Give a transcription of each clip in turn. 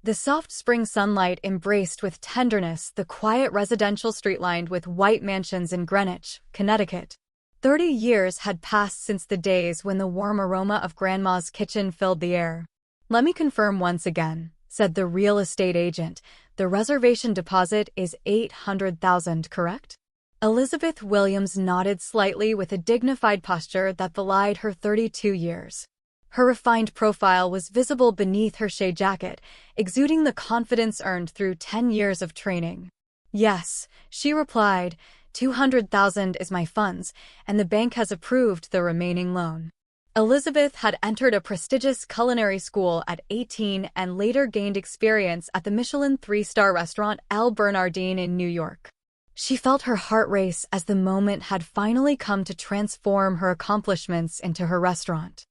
The soft spring sunlight embraced with tenderness the quiet residential street lined with white mansions in Greenwich, Connecticut. 30 years had passed since the days when the warm aroma of Grandma's kitchen filled the air. "Let me confirm once again," said the real estate agent. "The reservation deposit is $800,000, correct?" Elizabeth Williams nodded slightly with a dignified posture that belied her 32 years. Her refined profile was visible beneath her shade jacket, exuding the confidence earned through 10 years of training. "Yes," she replied, "$200,000 is my funds, and the bank has approved the remaining loan." Elizabeth had entered a prestigious culinary school at 18 and later gained experience at the Michelin 3-star restaurant El Bernardine in New York. She felt her heart race as the moment had finally come to transform her accomplishments into her restaurant.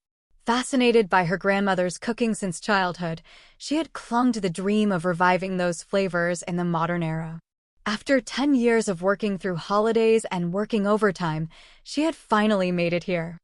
Fascinated by her grandmother's cooking since childhood, she had clung to the dream of reviving those flavors in the modern era. After 10 years of working through holidays and working overtime, she had finally made it here.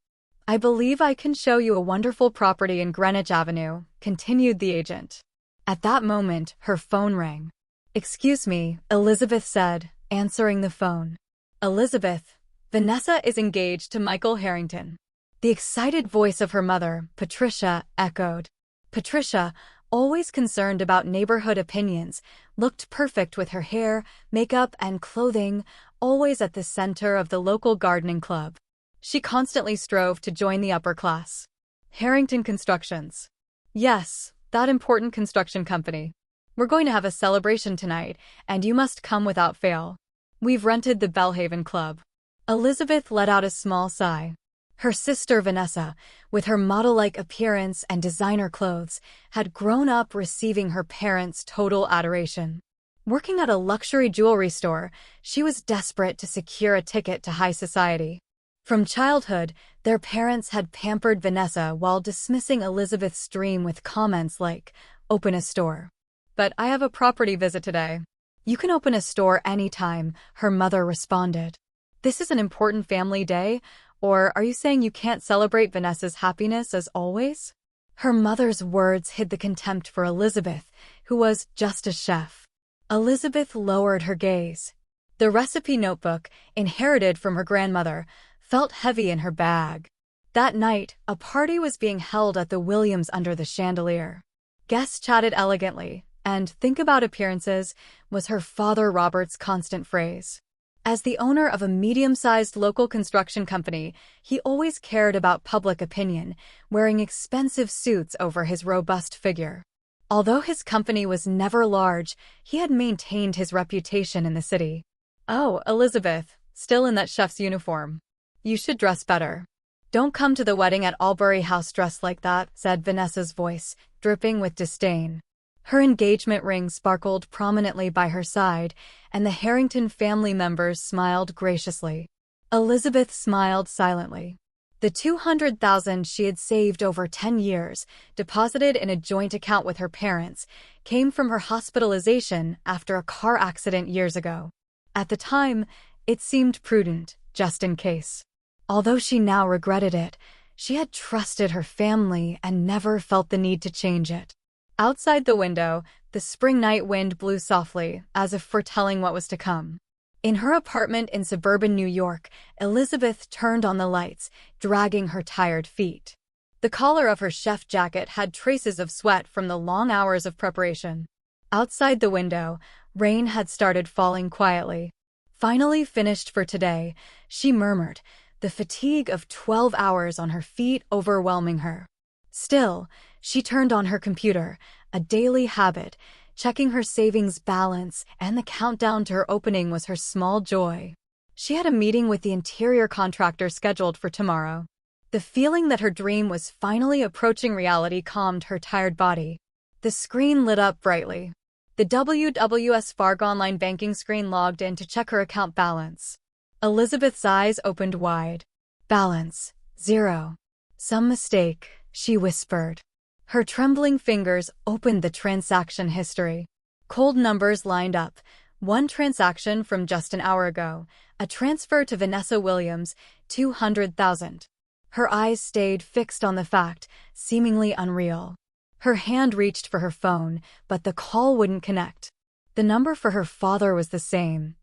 "I believe I can show you a wonderful property in Greenwich Avenue," continued the agent. At that moment, her phone rang. "Excuse me," Elizabeth said, answering the phone. "Elizabeth, Vanessa is engaged to Michael Harrington." The excited voice of her mother, Patricia, echoed. Patricia, always concerned about neighborhood opinions, looked perfect with her hair, makeup, and clothing, always at the center of the local gardening club. She constantly strove to join the upper class. "Harrington Constructions." "Yes, that important construction company. We're going to have a celebration tonight, and you must come without fail. We've rented the Belhaven Club." Elizabeth let out a small sigh. Her sister Vanessa, with her model-like appearance and designer clothes, had grown up receiving her parents' total adoration. Working at a luxury jewelry store, she was desperate to secure a ticket to high society. From childhood, their parents had pampered Vanessa while dismissing Elizabeth's dream with comments like, "Open a store." "But I have a property visit today." "You can open a store anytime," her mother responded. "This is an important family day, or are you saying you can't celebrate Vanessa's happiness as always?" Her mother's words hid the contempt for Elizabeth, who was just a chef. Elizabeth lowered her gaze. The recipe notebook, inherited from her grandmother, felt heavy in her bag. That night, a party was being held at the Williams under the chandelier. Guests chatted elegantly, and "think about appearances" was her father Robert's constant phrase. As the owner of a medium-sized local construction company, he always cared about public opinion, wearing expensive suits over his robust figure. Although his company was never large, he had maintained his reputation in the city. "Oh, Elizabeth, still in that chef's uniform. You should dress better. Don't come to the wedding at Albury House dressed like that," said Vanessa's voice, dripping with disdain. Her engagement ring sparkled prominently by her side, and the Harrington family members smiled graciously. Elizabeth smiled silently. The $200,000 she had saved over 10 years, deposited in a joint account with her parents, came from her hospitalization after a car accident years ago. At the time, it seemed prudent, just in case. Although she now regretted it, she had trusted her family and never felt the need to change it. Outside the window, the spring night wind blew softly, as if foretelling what was to come. In her apartment in suburban New York, Elizabeth turned on the lights, dragging her tired feet. The collar of her chef jacket had traces of sweat from the long hours of preparation. Outside the window, rain had started falling quietly. Finally finished for today, she murmured, the fatigue of 12 hours on her feet overwhelming her. Still, she turned on her computer, a daily habit. Checking her savings balance and the countdown to her opening was her small joy. She had a meeting with the interior contractor scheduled for tomorrow. The feeling that her dream was finally approaching reality calmed her tired body. The screen lit up brightly. The WWS Fargo online banking screen logged in to check her account balance. Elizabeth's eyes opened wide. Balance, 0. Some mistake, she whispered. Her trembling fingers opened the transaction history. Cold numbers lined up. One transaction from just an hour ago, a transfer to Vanessa Williams, $200,000. Her eyes stayed fixed on the fact, seemingly unreal. Her hand reached for her phone, but the call wouldn't connect. The number for her father was the same.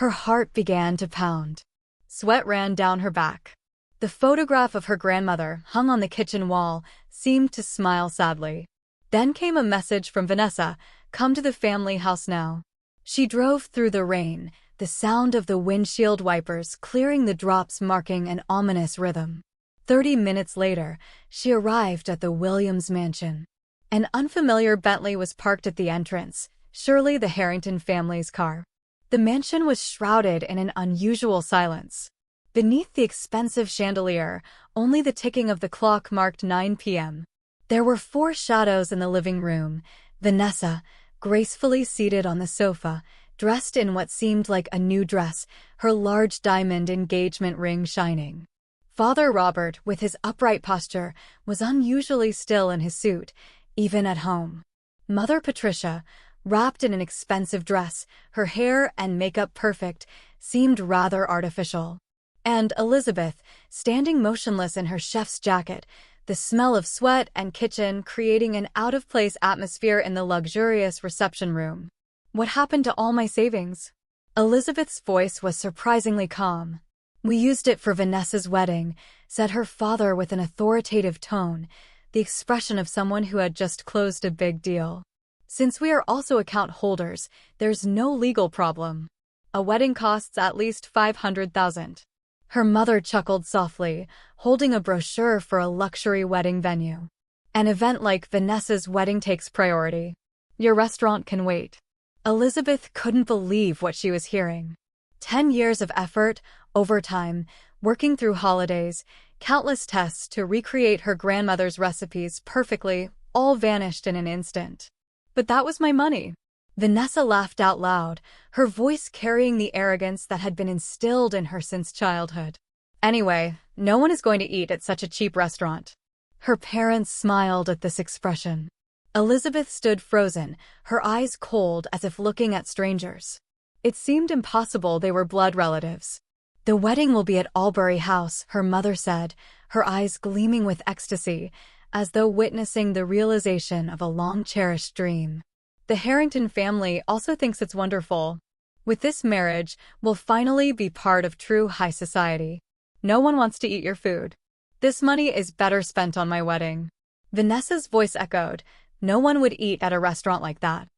Her heart began to pound. Sweat ran down her back. The photograph of her grandmother, hung on the kitchen wall, seemed to smile sadly. Then came a message from Vanessa, "Come to the family house now." She drove through the rain, the sound of the windshield wipers clearing the drops marking an ominous rhythm. 30 minutes later, she arrived at the Williams mansion. An unfamiliar Bentley was parked at the entrance, surely the Harrington family's car. The mansion was shrouded in an unusual silence. Beneath the expensive chandelier, only the ticking of the clock marked 9 p.m. There were 4 shadows in the living room. Vanessa, gracefully seated on the sofa, dressed in what seemed like a new dress, her large diamond engagement ring shining. Father Robert, with his upright posture, was unusually still in his suit, even at home. Mother Patricia, wrapped in an expensive dress, her hair and makeup perfect, seemed rather artificial. And Elizabeth, standing motionless in her chef's jacket, the smell of sweat and kitchen creating an out-of-place atmosphere in the luxurious reception room. "What happened to all my savings?" Elizabeth's voice was surprisingly calm. "We used it for Vanessa's wedding," said her father with an authoritative tone, the expression of someone who had just closed a big deal. "Since we are also account holders, there's no legal problem. A wedding costs at least $500,000. Her mother chuckled softly, holding a brochure for a luxury wedding venue. "An event like Vanessa's wedding takes priority. Your restaurant can wait." Elizabeth couldn't believe what she was hearing. 10 years of effort, overtime, working through holidays, countless tests to recreate her grandmother's recipes perfectly, all vanished in an instant. "But that was my money." Vanessa laughed out loud, her voice carrying the arrogance that had been instilled in her since childhood. "Anyway, no one is going to eat at such a cheap restaurant." Her parents smiled at this expression. Elizabeth stood frozen, her eyes cold as if looking at strangers. It seemed impossible they were blood relatives. "The wedding will be at Albury House," her mother said, her eyes gleaming with ecstasy, as though witnessing the realization of a long-cherished dream. "The Harrington family also thinks it's wonderful. With this marriage, we'll finally be part of true high society. No one wants to eat your food. This money is better spent on my wedding." Vanessa's voice echoed. No one would eat at a restaurant like that.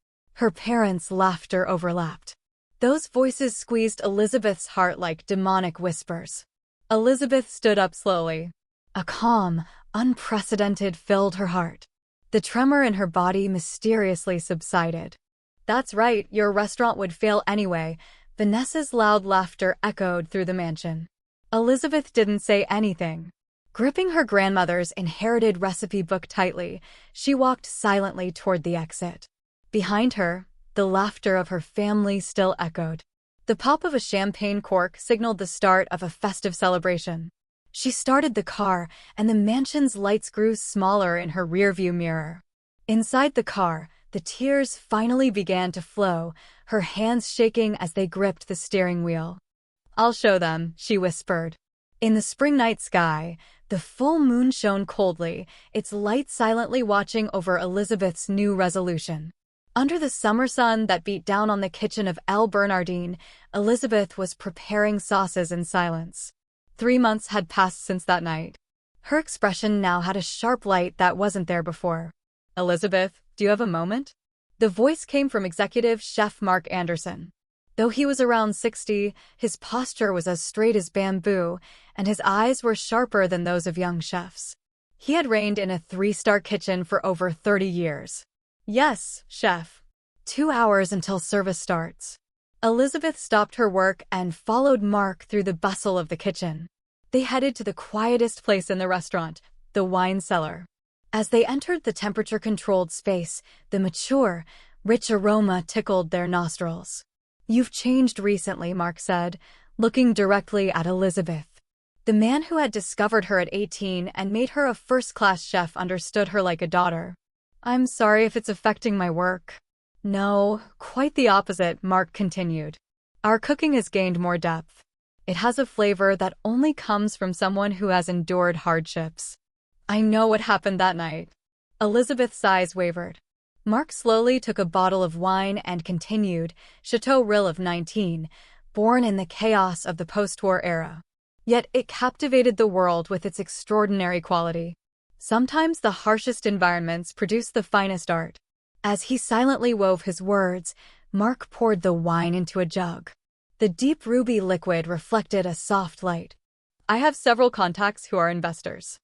Her parents' laughter overlapped. Those voices squeezed Elizabeth's heart like demonic whispers. Elizabeth stood up slowly. A calm, unprecedented filled her heart. The tremor in her body mysteriously subsided. "That's right, your restaurant would fail anyway." Vanessa's loud laughter echoed through the mansion. Elizabeth didn't say anything. Gripping her grandmother's inherited recipe book tightly, she walked silently toward the exit. Behind her, the laughter of her family still echoed. The pop of a champagne cork signaled the start of a festive celebration. She started the car, and the mansion's lights grew smaller in her rearview mirror. Inside the car, the tears finally began to flow, her hands shaking as they gripped the steering wheel. "I'll show them," she whispered. In the spring night sky, the full moon shone coldly, its light silently watching over Elizabeth's new resolution. Under the summer sun that beat down on the kitchen of El Bernardine, Elizabeth was preparing sauces in silence. 3 months had passed since that night. Her expression now had a sharp light that wasn't there before. "Elizabeth, do you have a moment?" The voice came from executive chef Mark Anderson. Though he was around 60, his posture was as straight as bamboo, and his eyes were sharper than those of young chefs. He had reigned in a 3-star kitchen for over 30 years. "Yes, chef. 2 hours until service starts." Elizabeth stopped her work and followed Mark through the bustle of the kitchen. They headed to the quietest place in the restaurant, the wine cellar. As they entered the temperature-controlled space, the mature, rich aroma tickled their nostrils. "You've changed recently," Mark said, looking directly at Elizabeth. The man who had discovered her at 18 and made her a first-class chef understood her like a daughter. "I'm sorry if it's affecting my work." "No, quite the opposite," Mark continued. "Our cooking has gained more depth. It has a flavor that only comes from someone who has endured hardships." "I know what happened that night." Elizabeth's eyes wavered. Mark slowly took a bottle of wine and continued, Chateau Rill of 19, born in the chaos of the post-war era. Yet it captivated the world with its extraordinary quality. Sometimes the harshest environments produce the finest art. As he silently wove his words, Mark poured the wine into a jug. The deep ruby liquid reflected a soft light. I have several contacts who are investors.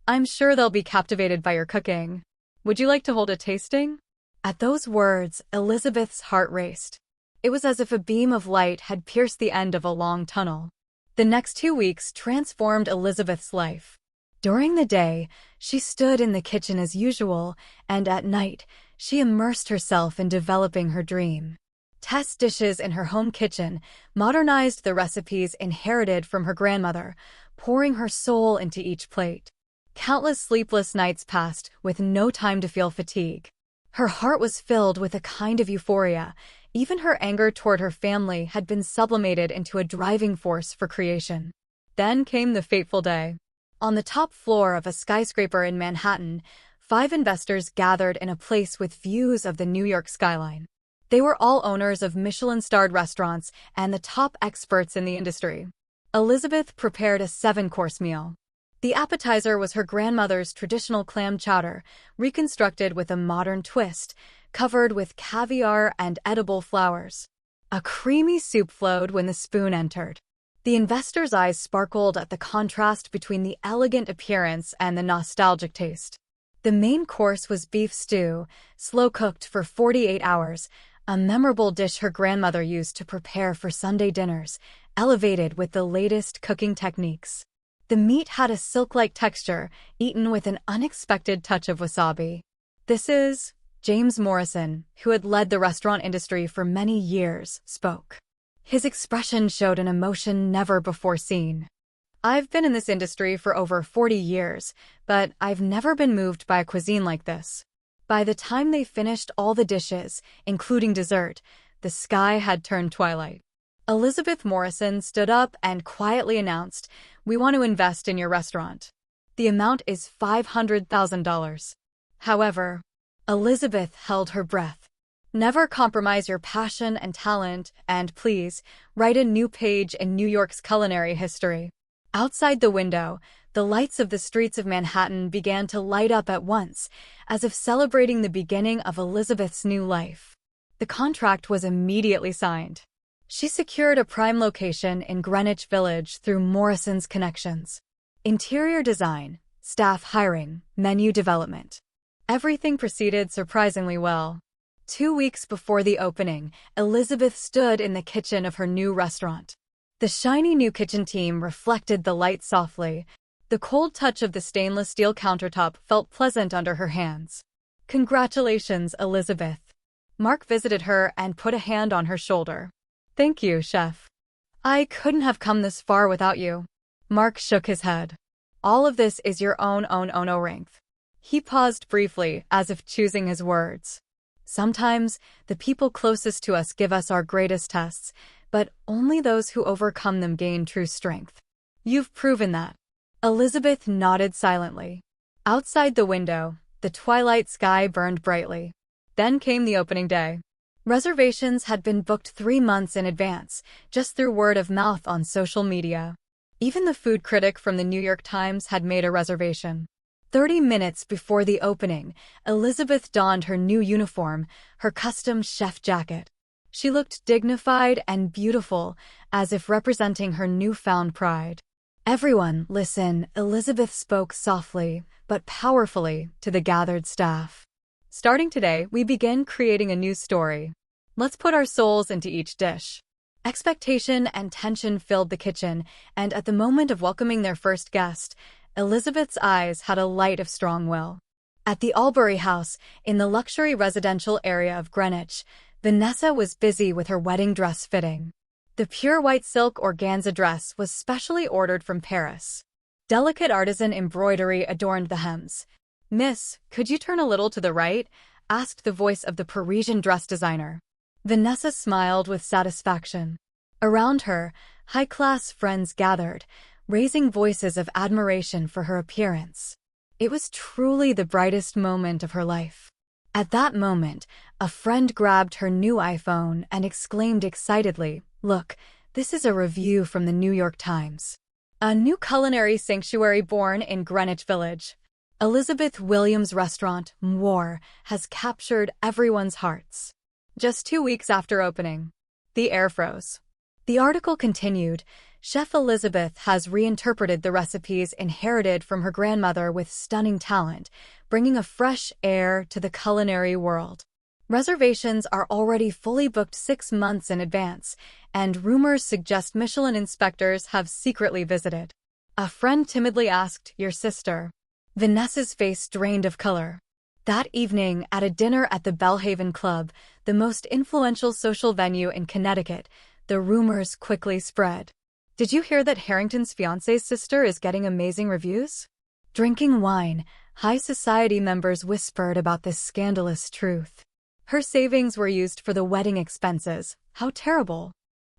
I'm sure they'll be captivated by your cooking. Would you like to hold a tasting? At those words, Elizabeth's heart raced. It was as if a beam of light had pierced the end of a long tunnel. The next 2 weeks transformed Elizabeth's life. During the day, she stood in the kitchen as usual, and at night, she immersed herself in developing her dream. Test dishes in her home kitchen, modernized the recipes inherited from her grandmother, pouring her soul into each plate. Countless sleepless nights passed with no time to feel fatigue. Her heart was filled with a kind of euphoria. Even her anger toward her family had been sublimated into a driving force for creation. Then came the fateful day. On the top floor of a skyscraper in Manhattan, 5 investors gathered in a place with views of the New York skyline. They were all owners of Michelin-starred restaurants and the top experts in the industry. Elizabeth prepared a 7-course meal. The appetizer was her grandmother's traditional clam chowder, reconstructed with a modern twist, covered with caviar and edible flowers. A creamy soup flowed when the spoon entered. The investors' eyes sparkled at the contrast between the elegant appearance and the nostalgic taste. The main course was beef stew, slow-cooked for 48 hours, a memorable dish her grandmother used to prepare for Sunday dinners, elevated with the latest cooking techniques. The meat had a silk-like texture, eaten with an unexpected touch of wasabi. This is James Morrison, who had led the restaurant industry for many years, spoke. His expression showed an emotion never before seen. I've been in this industry for over 40 years, but I've never been moved by a cuisine like this. By the time they finished all the dishes, including dessert, the sky had turned twilight. Elizabeth Morrison stood up and quietly announced, "We want to invest in your restaurant. The amount is $500,000. However, Elizabeth held her breath. Never compromise your passion and talent, and please, write a new page in New York's culinary history." Outside the window, the lights of the streets of Manhattan began to light up at once, as if celebrating the beginning of Elizabeth's new life. The contract was immediately signed. She secured a prime location in Greenwich Village through Morrison's connections. Interior design, staff hiring, menu development. Everything proceeded surprisingly well. 2 weeks before the opening, Elizabeth stood in the kitchen of her new restaurant. The shiny new kitchen team reflected the light softly. The cold touch of the stainless steel countertop felt pleasant under her hands. "Congratulations, Elizabeth." Mark visited her and put a hand on her shoulder. "Thank you, chef. I couldn't have come this far without you." Mark shook his head. "All of this is your own strength." He paused briefly, as if choosing his words. "Sometimes, the people closest to us give us our greatest tests, but only those who overcome them gain true strength. You've proven that." Elizabeth nodded silently. Outside the window, the twilight sky burned brightly. Then came the opening day. Reservations had been booked 3 months in advance, just through word of mouth on social media. Even the food critic from the New York Times had made a reservation. 30 minutes before the opening, Elizabeth donned her new uniform, her custom chef jacket. She looked dignified and beautiful, as if representing her newfound pride. "Everyone, listen," Elizabeth spoke softly, but powerfully, to the gathered staff. "Starting today, we begin creating a new story. Let's put our souls into each dish." Expectation and tension filled the kitchen, and at the moment of welcoming their first guest, Elizabeth's eyes had a light of strong will. At the Albury House, in the luxury residential area of Greenwich, Vanessa was busy with her wedding dress fitting. The pure white silk organza dress was specially ordered from Paris. Delicate artisan embroidery adorned the hems. "Miss, could you turn a little to the right?" asked the voice of the Parisian dress designer. Vanessa smiled with satisfaction. Around her, high-class friends gathered, raising voices of admiration for her appearance. It was truly the brightest moment of her life. At that moment, a friend grabbed her new iPhone and exclaimed excitedly, "Look, this is a review from the New York Times. A new culinary sanctuary born in Greenwich Village. Elizabeth Williams' restaurant, War, has captured everyone's hearts." Just 2 weeks after opening, the air froze. The article continued, "Chef Elizabeth has reinterpreted the recipes inherited from her grandmother with stunning talent, bringing a fresh air to the culinary world. Reservations are already fully booked 6 months in advance, and rumors suggest Michelin inspectors have secretly visited." A friend timidly asked, "Your sister?" Vanessa's face drained of color. That evening, at a dinner at the Belhaven Club, the most influential social venue in Connecticut, the rumors quickly spread. "Did you hear that Harrington's fiancée's sister is getting amazing reviews?" Drinking wine, high society members whispered about this scandalous truth. Her savings were used for the wedding expenses. How terrible.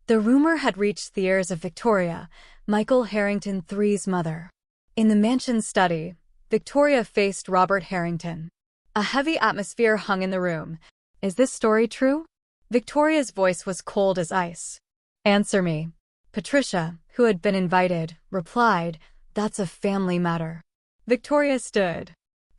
The rumor had reached the ears of Victoria, Michael Harrington III's mother. In the mansion study, Victoria faced Robert Harrington. A heavy atmosphere hung in the room. "Is this story true?" Victoria's voice was cold as ice. "Answer me." Patricia, who had been invited, replied, "That's a family matter." Victoria stood.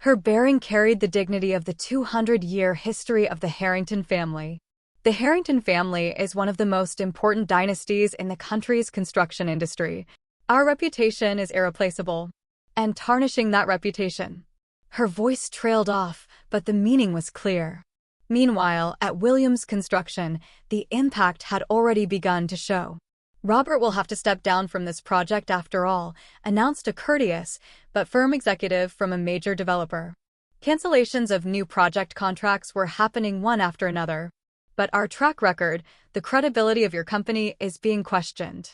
Her bearing carried the dignity of the 200-year history of the Harrington family. The Harrington family is one of the most important dynasties in the country's construction industry. Our reputation is irreplaceable. And tarnishing that reputation. Her voice trailed off, but the meaning was clear. Meanwhile, at Williams Construction, the impact had already begun to show. "Robert will have to step down from this project after all," announced a courteous but firm executive from a major developer. Cancellations of new project contracts were happening one after another. "But our track record, the credibility of your company, is being questioned."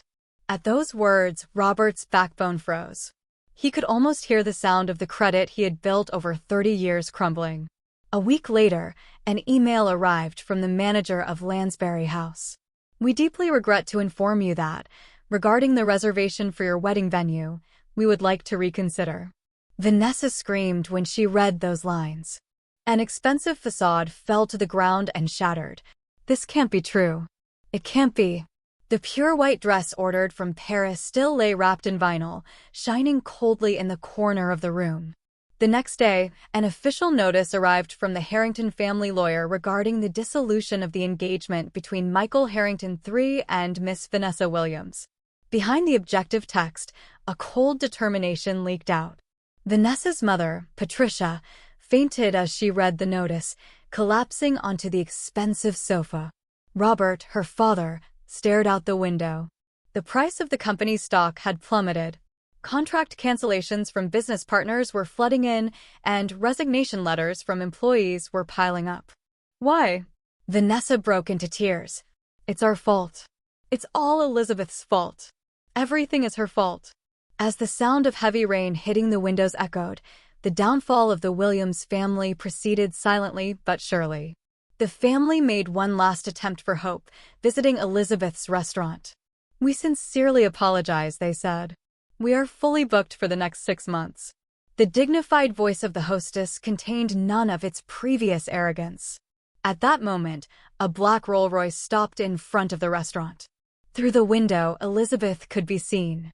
At those words, Robert's backbone froze. He could almost hear the sound of the credit he had built over 30 years crumbling. A week later, an email arrived from the manager of Lansbury House. "We deeply regret to inform you that, regarding the reservation for your wedding venue, we would like to reconsider." Vanessa screamed when she read those lines. An expensive facade fell to the ground and shattered. "This can't be true. It can't be." The pure white dress ordered from Paris still lay wrapped in vinyl, shining coldly in the corner of the room. The next day, an official notice arrived from the Harrington family lawyer regarding the dissolution of the engagement between Michael Harrington III and Miss Vanessa Williams. Behind the objective text, a cold determination leaked out. Vanessa's mother, Patricia, fainted as she read the notice, collapsing onto the expensive sofa. Robert, her father, stared out the window. The price of the company's stock had plummeted. Contract cancellations from business partners were flooding in, and resignation letters from employees were piling up. "Why?" Vanessa broke into tears. "It's our fault. It's all Elizabeth's fault. Everything is her fault." As the sound of heavy rain hitting the windows echoed, the downfall of the Williams family proceeded silently but surely. The family made one last attempt for hope, visiting Elizabeth's restaurant. "We sincerely apologize," they said. "We are fully booked for the next 6 months." The dignified voice of the hostess contained none of its previous arrogance. At that moment, a black Rolls-Royce stopped in front of the restaurant. Through the window, Elizabeth could be seen.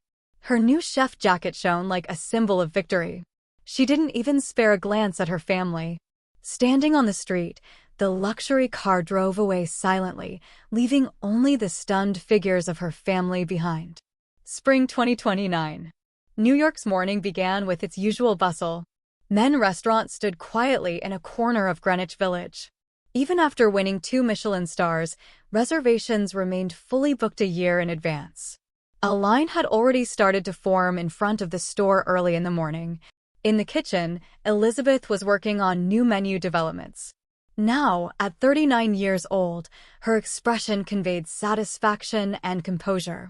Her new chef jacket shone like a symbol of victory. She didn't even spare a glance at her family. Standing on the street, the luxury car drove away silently, leaving only the stunned figures of her family behind. Spring 2029. New York's morning began with its usual bustle. Men's restaurant stood quietly in a corner of Greenwich Village. Even after winning 2 Michelin stars, reservations remained fully booked a year in advance. A line had already started to form in front of the store early in the morning. In the kitchen, Elizabeth was working on new menu developments. Now, at 39 years old, her expression conveyed satisfaction and composure.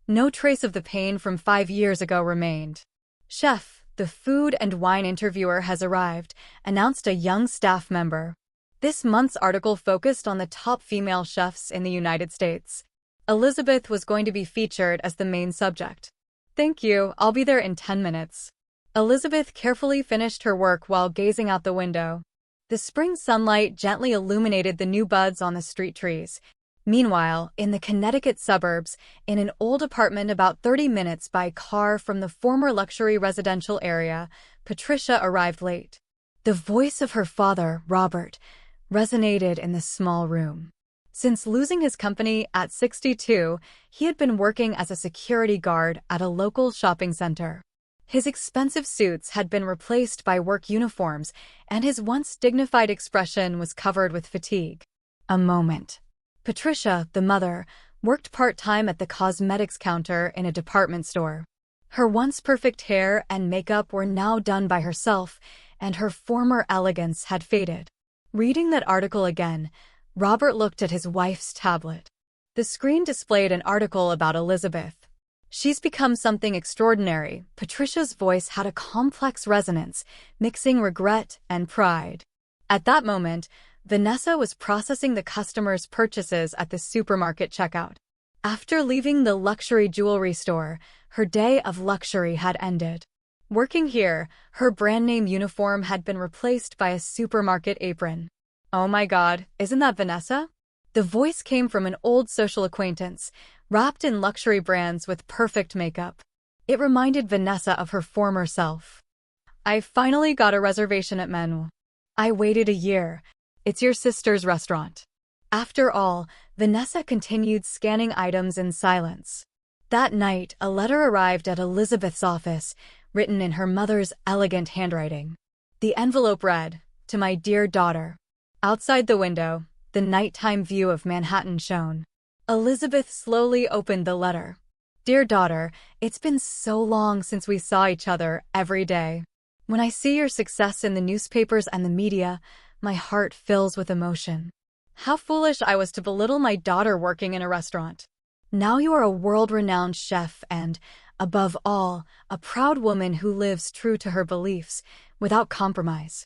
No trace of the pain from 5 years ago remained. "Chef, the food and wine interviewer has arrived," announced a young staff member. This month's article focused on the top female chefs in the United States. Elizabeth was going to be featured as the main subject. "Thank you, I'll be there in 10 minutes." Elizabeth carefully finished her work while gazing out the window. The spring sunlight gently illuminated the new buds on the street trees. Meanwhile, in the Connecticut suburbs, in an old apartment about 30 minutes by car from the former luxury residential area, Patricia arrived late. The voice of her father, Robert, resonated in the small room. Since losing his company at 62, he had been working as a security guard at a local shopping center. His expensive suits had been replaced by work uniforms, and his once dignified expression was covered with fatigue. A moment. Patricia, the mother, worked part-time at the cosmetics counter in a department store. Her once perfect hair and makeup were now done by herself, and her former elegance had faded. Reading that article again, Robert looked at his wife's tablet. The screen displayed an article about Elizabeth. "She's become something extraordinary." Patricia's voice had a complex resonance, mixing regret and pride. At that moment, Vanessa was processing the customer's purchases at the supermarket checkout. After leaving the luxury jewelry store, her day of luxury had ended. Working here, her brand-name uniform had been replaced by a supermarket apron. "Oh my God, isn't that Vanessa?" The voice came from an old social acquaintance, wrapped in luxury brands with perfect makeup. It reminded Vanessa of her former self. "I finally got a reservation at Menu. I waited a year. It's your sister's restaurant." After all, Vanessa continued scanning items in silence. That night, a letter arrived at Elizabeth's office, written in her mother's elegant handwriting. The envelope read, "To my dear daughter." Outside the window, the nighttime view of Manhattan shone. Elizabeth slowly opened the letter. "Dear daughter, it's been so long since we saw each other every day. When I see your success in the newspapers and the media, my heart fills with emotion. How foolish I was to belittle my daughter working in a restaurant. Now you are a world-renowned chef and, above all, a proud woman who lives true to her beliefs, without compromise.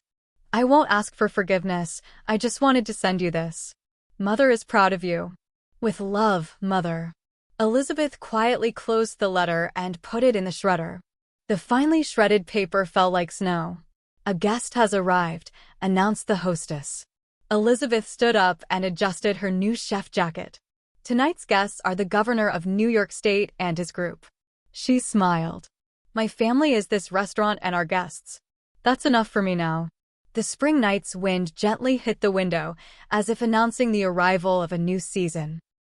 I won't ask for forgiveness, I just wanted to send you this. Mother is proud of you. With love, Mother." Elizabeth quietly closed the letter and put it in the shredder. The finely shredded paper fell like snow. "A guest has arrived," announced the hostess. Elizabeth stood up and adjusted her new chef jacket. "Tonight's guests are the governor of New York State and his group." She smiled. "My family is this restaurant and our guests. That's enough for me now." The spring night's wind gently hit the window, as if announcing the arrival of a new season.